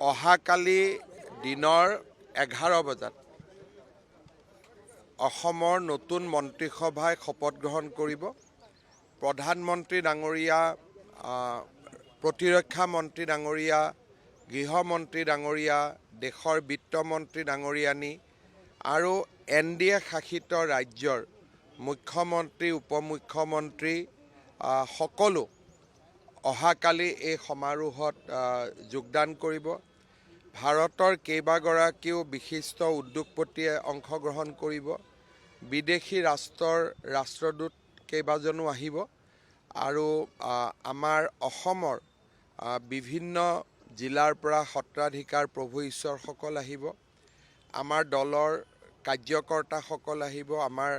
অহাকালি দিনৰ 11 বজাত অসমৰ নতুন মন্ত্ৰীসভাই শপত গ্ৰহণ কৰিব। প্ৰধানমন্ত্ৰী ডাঙৰীয়া, প্ৰতিৰক্ষা মন্ত্ৰী ডাঙৰীয়া, গৃহমন্ত্ৰী ডাঙৰীয়া, দেশৰ বিত্তমন্ত্ৰী ডাঙৰীয়ানী আৰু NDA শাসিত ৰাজ্যৰ মুখ্যমন্ত্ৰী, উপমুখ্যমন্ত্ৰী সকলো অহাকালি এই সমাৰোহত যোগদান কৰিব। ভাৰতৰ কেইবাগৰাকীও বিশিষ্ট উদ্যোগপতিয়ে অংশগ্ৰহণ কৰিব। বিদেশী ৰাষ্ট্ৰৰ ৰাষ্ট্ৰদূত কেইবাজনো আহিব আৰু আমাৰ অসমৰ বিভিন্ন জিলাৰ পৰা সত্ৰাধিকাৰ প্ৰভু ঈশ্বৰসকল আহিব। আমাৰ দলৰ কাৰ্যকৰ্তাসকল আহিব। আমাৰ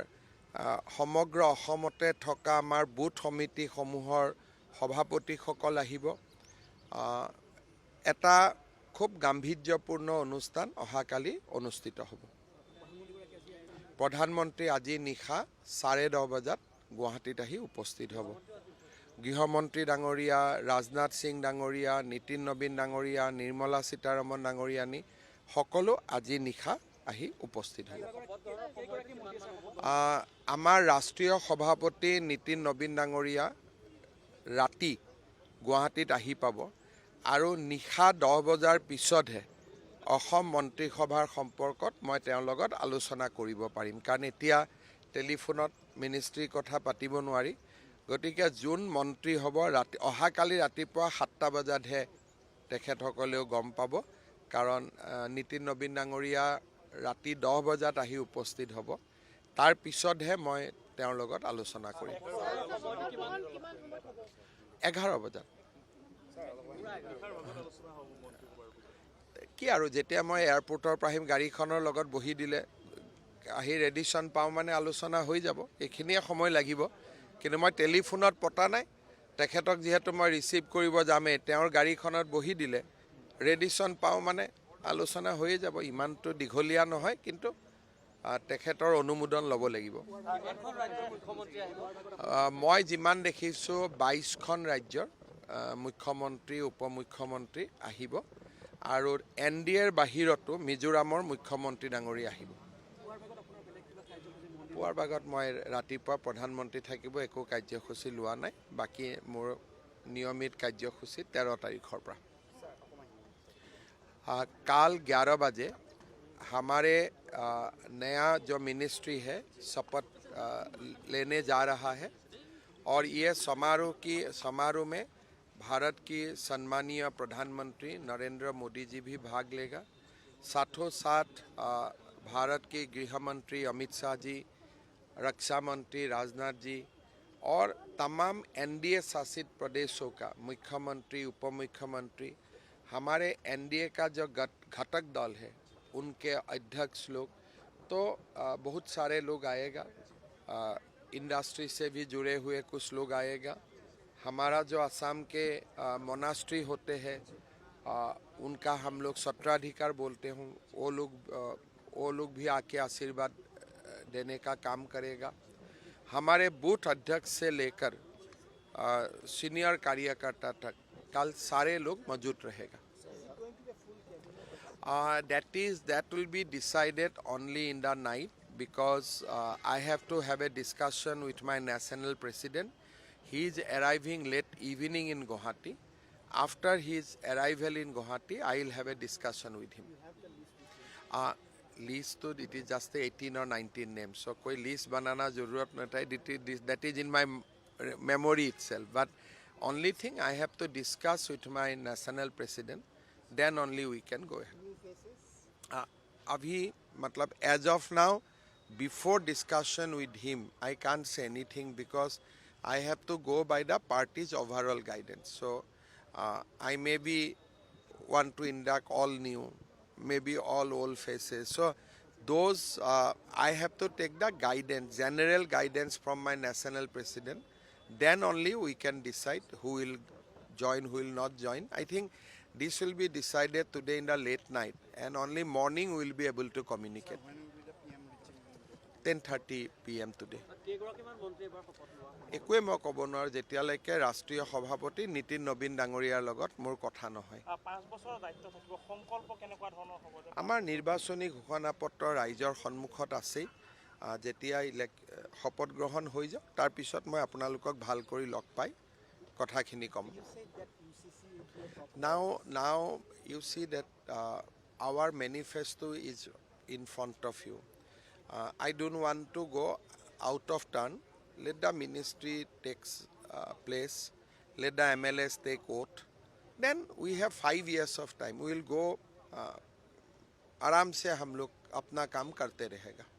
সমগ্ৰ অসমতে থকা আমাৰ বুথ সমিতিসমূহৰ সভাপতিসকল আহিব। এটা খুব গাম্ভীৰ্যপূৰ্ণ অনুষ্ঠান অহাকালি অনুষ্ঠিত হ'ব। প্ৰধানমন্ত্ৰী আজি নিশা 10:30 বজাত গুৱাহাটীত আহি উপস্থিত হ'ব। গৃহমন্ত্ৰী ডাঙৰীয়া, ৰাজনাথ সিং ডাঙৰীয়া, নীতিন নবীন ডাঙৰীয়া, নিৰ্মলা সীতাৰমণ ডাঙৰীয়ানী সকলো আজি নিশা আহি উপস্থিত হ'ব। আমাৰ ৰাষ্ট্ৰীয় সভাপতি নীতিন নবীন ডাঙৰীয়া ৰাতি গুৱাহাটীত আহি পাব আৰু নিশা 10 বজাৰ পিছতহে অসম মন্ত্ৰীসভাৰ সম্পৰ্কত মই তেওঁৰ লগত আলোচনা কৰিব পাৰিম, কাৰণ এতিয়া টেলিফোনত মিনিষ্ট্ৰীৰ কথা পাতিব নোৱাৰি। গতিকে যোন মন্ত্ৰী হ'ব অহাকালি ৰাতিপুৱা 7টা বজাতহে তেখেতসকলেও গম পাব, কাৰণ নীতিন নবীন ডাঙৰীয়া ৰাতি 10 বজাত আহি উপস্থিত হ'ব। তাৰ পিছতহে মই তেওঁৰ লগত আলোচনা কৰিম। 11 বজাত কি আৰু যেতিয়া মই এয়াৰপৰ্টৰ পৰা আহিম, গাড়ীখনৰ লগত বহি দিলে আহি ৰেডিশ্যন পাওঁ মানে আলোচনা হৈ যাব। এইখিনিয়ে সময় লাগিব, কিন্তু মই টেলিফোনত পতা নাই। তেখেতক যিহেতু মই ৰিচিভ কৰিব যামেই, তেওঁৰ গাড়ীখনত বহি দিলে ৰেডিশ্যন পাওঁ মানে আলোচনা হৈয়ে যাব। ইমানটো দীঘলীয়া নহয়, কিন্তু তেখেতৰ অনুমোদন ল'ব লাগিব। মই যিমান দেখিছোঁ 22খন ৰাজ্যৰ মুখ্যমন্ত্ৰী, উপমুখ্যমন্ত্ৰী আহিব আৰু NDAৰ বাহিৰতো মিজোৰামৰ মুখ্যমন্ত্ৰী ডাঙৰী আহিব। পুৱাৰ ভাগত মই ৰাতিপুৱা প্ৰধানমন্ত্ৰী থাকিব, একো কাৰ্যসূচী লোৱা নাই। বাকী মোৰ নিয়মিত কাৰ্যসূচী 13 তাৰিখৰ পৰা। কাল 11 बजे हमारे नया जो मिनिस्ट्री है शपथ लेने जा रहा है और ये समारोह में भारत की सम्मानीय प्रधानमंत्री नरेंद्र मोदी जी भी भाग लेगा। साथों साथ भारत के गृह मंत्री अमित शाह जी, रक्षा मंत्री राजनाथ जी और तमाम NDA शासित प्रदेशों का मुख्यमंत्री, उपमुख्यमंत्री, हमारे NDA का जो घटक दल है उनके अध्यक्ष लोग, तो बहुत सारे लोग आएगा। इंडस्ट्री से भी जुड़े हुए कुछ लोग आएगा। हमारा जो असम के मोनास्ट्री होते हैं उनका हम लोग सत्राधिकार बोलते हैं, वो लोग भी आके आशीर्वाद देने का काम करेगा। हमारे बूथ अध्यक्ष से लेकर सीनियर कार्यकर्ता तक कल सारे लोग मौजूद रहेगा। That will be decided only in the night, because I have to have a discussion with my national president. He is arriving late evening in Guwahati. After his arrival in Guwahati, I will have a discussion with him. List to it is just 18 or 19 names, so koi list banana zarurat nahi. That is in my memory itself. But only thing I have to discuss with my national president, then only we can go ahead. Abhi, matlab, as of now, before discussion with him, I can't say anything because I have to go by the party's overall guidance. So I maybe want to induct all new, maybe all old faces. So those I have to take the guidance, general guidance from my national president. Then only we can decide who will join, who will not join. I think this will be decided today in the late night, and only morning we will be able to communicate. 10:30 PM today. কেইগৰাকীমান মন্ত্ৰী এবাৰ শপত লোৱা হ'ব? একোৱে মই ক'ব নোৱাৰোঁ যেতিয়ালৈকে ৰাষ্ট্ৰীয় সভাপতি নীতিন নবীন ডাঙৰীয়াৰ লগত মোৰ কথা নহয়। 5 বছৰৰ দায়িত্ব থাকিব, সংকল্প কেনেকুৱা ধৰণৰ হ'ব? আমাৰ নিৰ্বাচনী ঘোষণাপত্ৰ ৰাইজৰ সন্মুখত আছেই। যেতিয়া শপত গ্ৰহণ হৈ যাওক তাৰপিছত মই আপোনালোকক ভাল কৰি লগ পাই কথাখিনি ক'ম। Now you see that our manifesto is in front of you. I don't want to go out of turn. Let the ministry takes place. Let the MLAs take oath. Then we have 5 years of time. We will go आराम से हम लोग अपना काम करते रहेगा.